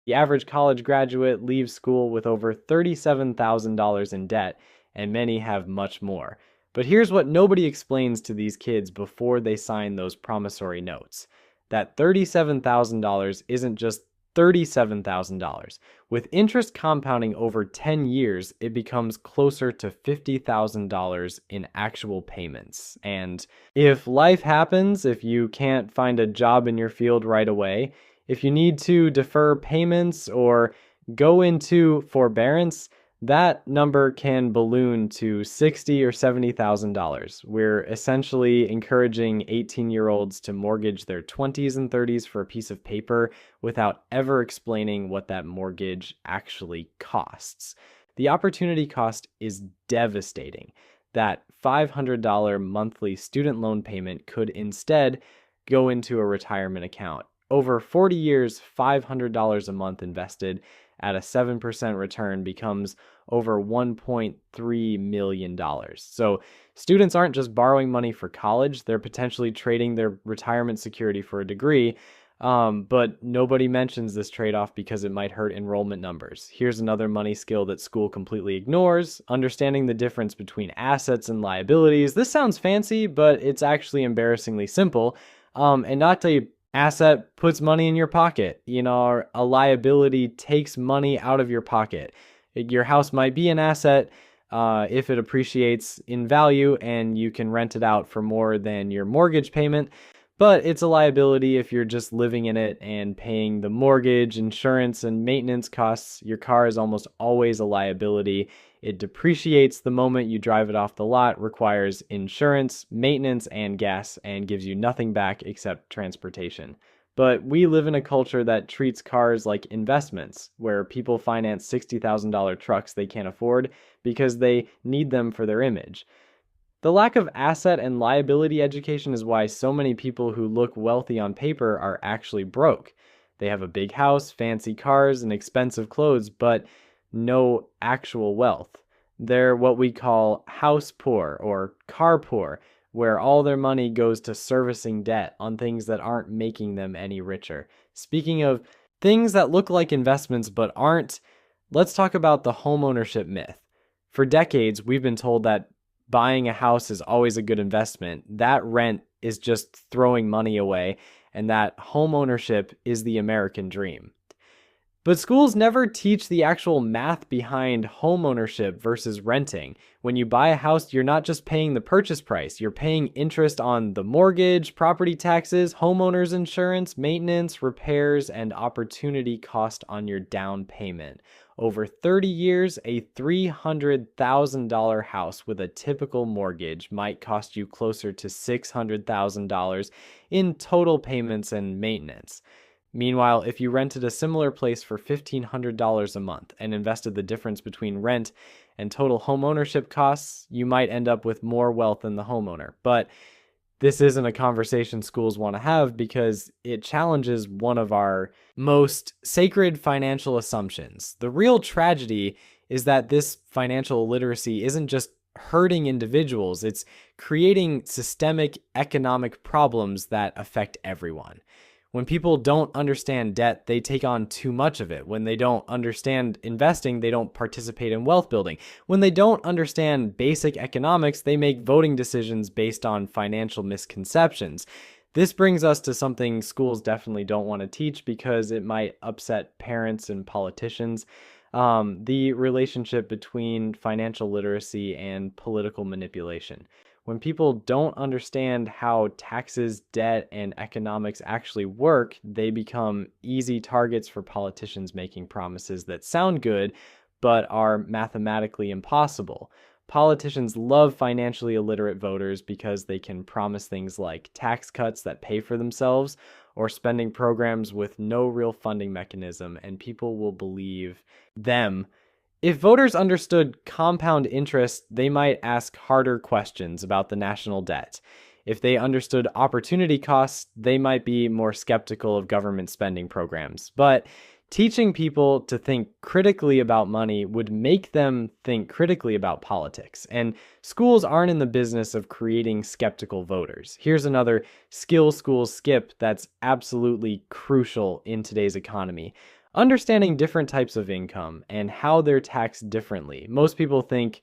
The average college graduate leaves school with over $37,000 in debt, and many have much more. But here's what nobody explains to these kids before they sign those promissory notes: that $37,000 isn't just $37,000. With interest compounding over 10 years, it becomes closer to $50,000 in actual payments. And if life happens, if you can't find a job in your field right away, if you need to defer payments or go into forbearance, that number can balloon to $60,000 or $70,000. We're essentially encouraging 18-year-olds to mortgage their 20s and 30s for a piece of paper without ever explaining what that mortgage actually costs. The opportunity cost is devastating. That $500 monthly student loan payment could instead go into a retirement account. Over 40 years, $500 a month invested at a 7% return becomes over $1.3 million. So students aren't just borrowing money for college, they're potentially trading their retirement security for a degree. But nobody mentions this trade-off because it might hurt enrollment numbers. Here's another money skill that school completely ignores: understanding the difference between assets and liabilities. This sounds fancy, but it's actually embarrassingly simple. And not to asset puts money in your pocket. A liability takes money out of your pocket. Your house might be an asset if it appreciates in value and you can rent it out for more than your mortgage payment, but it's a liability if you're just living in it and paying the mortgage, insurance, and maintenance costs. Your car is almost always a liability. It depreciates the moment you drive it off the lot, requires insurance, maintenance, and gas, and gives you nothing back except transportation. But we live in a culture that treats cars like investments, where people finance $60,000 trucks they can't afford because they need them for their image. The lack of asset and liability education is why so many people who look wealthy on paper are actually broke. They have a big house, fancy cars, and expensive clothes, but no actual wealth. They're what we call house poor or car poor, where all their money goes to servicing debt on things that aren't making them any richer. Speaking of things that look like investments but aren't, let's talk about the homeownership myth. For decades, we've been told that buying a house is always a good investment, that rent is just throwing money away, and that homeownership is the American dream. But schools never teach the actual math behind homeownership versus renting. When you buy a house, you're not just paying the purchase price. You're paying interest on the mortgage, property taxes, homeowner's insurance, maintenance, repairs, and opportunity cost on your down payment. Over 30 years, a $300,000 house with a typical mortgage might cost you closer to $600,000 in total payments and maintenance. Meanwhile, if you rented a similar place for $1,500 a month and invested the difference between rent and total home ownership costs, you might end up with more wealth than the homeowner. But this isn't a conversation schools want to have because it challenges one of our most sacred financial assumptions. The real tragedy is that this financial illiteracy isn't just hurting individuals, it's creating systemic economic problems that affect everyone. When people don't understand debt, they take on too much of it. When they don't understand investing, they don't participate in wealth building. When they don't understand basic economics, they make voting decisions based on financial misconceptions. This brings us to something schools definitely don't want to teach because it might upset parents and politicians. The relationship between financial literacy and political manipulation. When people don't understand how taxes, debt, and economics actually work, they become easy targets for politicians making promises that sound good, but are mathematically impossible. Politicians love financially illiterate voters because they can promise things like tax cuts that pay for themselves or spending programs with no real funding mechanism, and people will believe them. If voters understood compound interest, they might ask harder questions about the national debt. If they understood opportunity costs, they might be more skeptical of government spending programs. But teaching people to think critically about money would make them think critically about politics. And schools aren't in the business of creating skeptical voters. Here's another skill schools skip that's absolutely crucial in today's economy. Understanding different types of income and how they're taxed differently. Most people think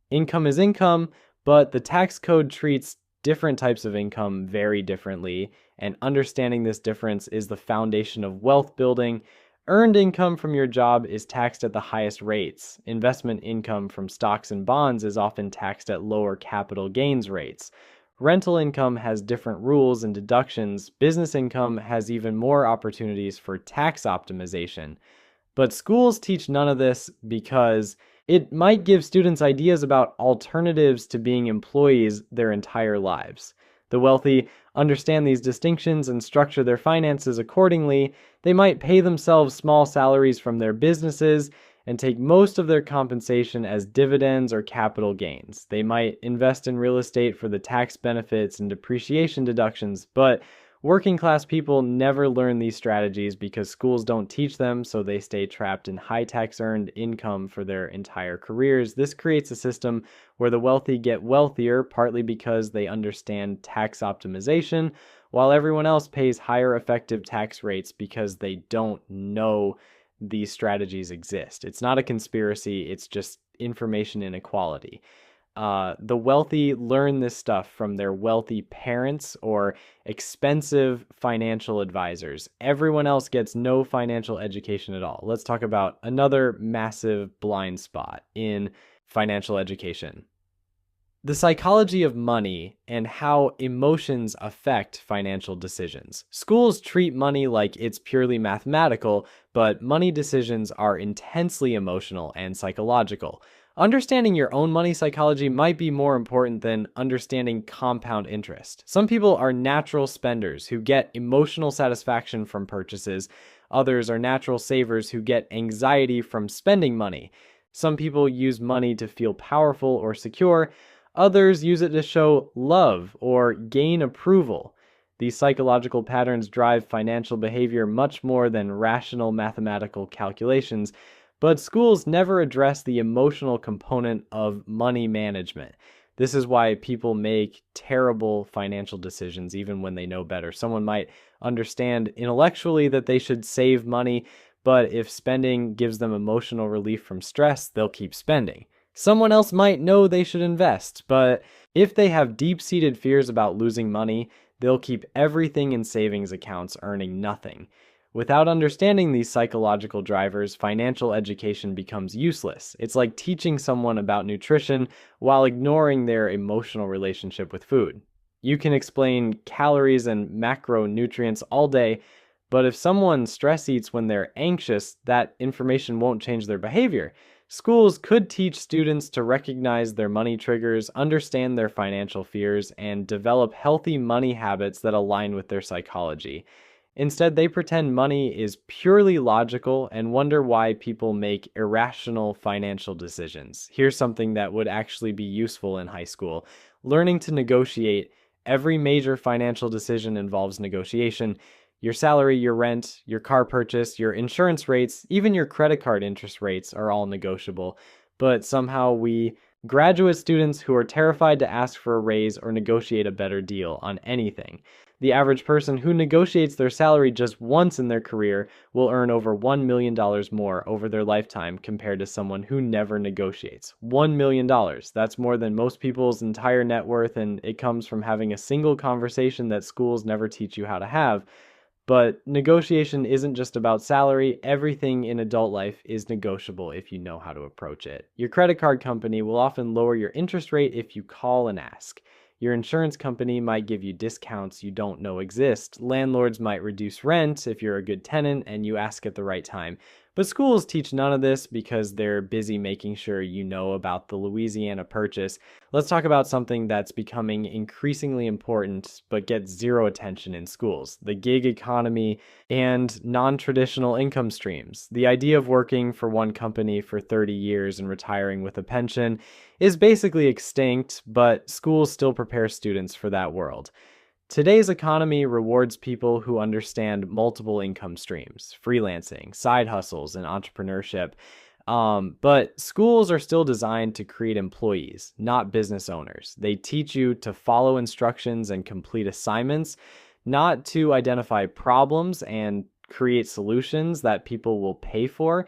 income is income, but the tax code treats different types of income very differently, and understanding this difference is the foundation of wealth building. Earned income from your job is taxed at the highest rates. Investment income from stocks and bonds is often taxed at lower capital gains rates. Rental income has different rules and deductions. Business income has even more opportunities for tax optimization. But schools teach none of this because it might give students ideas about alternatives to being employees their entire lives. The wealthy understand these distinctions and structure their finances accordingly. They might pay themselves small salaries from their businesses and take most of their compensation as dividends or capital gains. They might invest in real estate for the tax benefits and depreciation deductions, but working class people never learn these strategies because schools don't teach them, so they stay trapped in high tax earned income for their entire careers. This creates a system where the wealthy get wealthier, partly because they understand tax optimization, while everyone else pays higher effective tax rates because they don't know these strategies exist. It's not a conspiracy, it's just information inequality. The wealthy learn this stuff from their wealthy parents or expensive financial advisors. Everyone else gets no financial education at all. Let's talk about another massive blind spot in financial education: the psychology of money and how emotions affect financial decisions. Schools treat money like it's purely mathematical, but money decisions are intensely emotional and psychological. Understanding your own money psychology might be more important than understanding compound interest. Some people are natural spenders who get emotional satisfaction from purchases. Others are natural savers who get anxiety from spending money. Some people use money to feel powerful or secure. Others use it to show love or gain approval. These psychological patterns drive financial behavior much more than rational mathematical calculations, but schools never address the emotional component of money management. This is why people make terrible financial decisions even when they know better. Someone might understand intellectually that they should save money, but if spending gives them emotional relief from stress, they'll keep spending. Someone else might know they should invest, but if they have deep-seated fears about losing money, they'll keep everything in savings accounts earning nothing. Without understanding these psychological drivers, financial education becomes useless. It's like teaching someone about nutrition while ignoring their emotional relationship with food. You can explain calories and macronutrients all day, but if someone stress eats when they're anxious, that information won't change their behavior. Schools could teach students to recognize their money triggers, understand their financial fears, and develop healthy money habits that align with their psychology. Instead, they pretend money is purely logical and wonder why people make irrational financial decisions. Here's something that would actually be useful in high school: learning to negotiate. Every major financial decision involves negotiation. Your salary, your rent, your car purchase, your insurance rates, even your credit card interest rates are all negotiable. But somehow graduate students who are terrified to ask for a raise or negotiate a better deal on anything. The average person who negotiates their salary just once in their career will earn over $1 million more over their lifetime compared to someone who never negotiates. $1 million. That's more than most people's entire net worth, and it comes from having a single conversation that schools never teach you how to have. But negotiation isn't just about salary. Everything in adult life is negotiable if you know how to approach it. Your credit card company will often lower your interest rate if you call and ask. Your insurance company might give you discounts you don't know exist. Landlords might reduce rent if you're a good tenant and you ask at the right time. But schools teach none of this because they're busy making sure you know about the Louisiana Purchase. Let's talk about something that's becoming increasingly important but gets zero attention in schools: the gig economy and non-traditional income streams. The idea of working for one company for 30 years and retiring with a pension is basically extinct, but schools still prepare students for that world. Today's economy rewards people who understand multiple income streams: freelancing, side hustles, and entrepreneurship. But schools are still designed to create employees, not business owners. They teach you to follow instructions and complete assignments, not to identify problems and create solutions that people will pay for.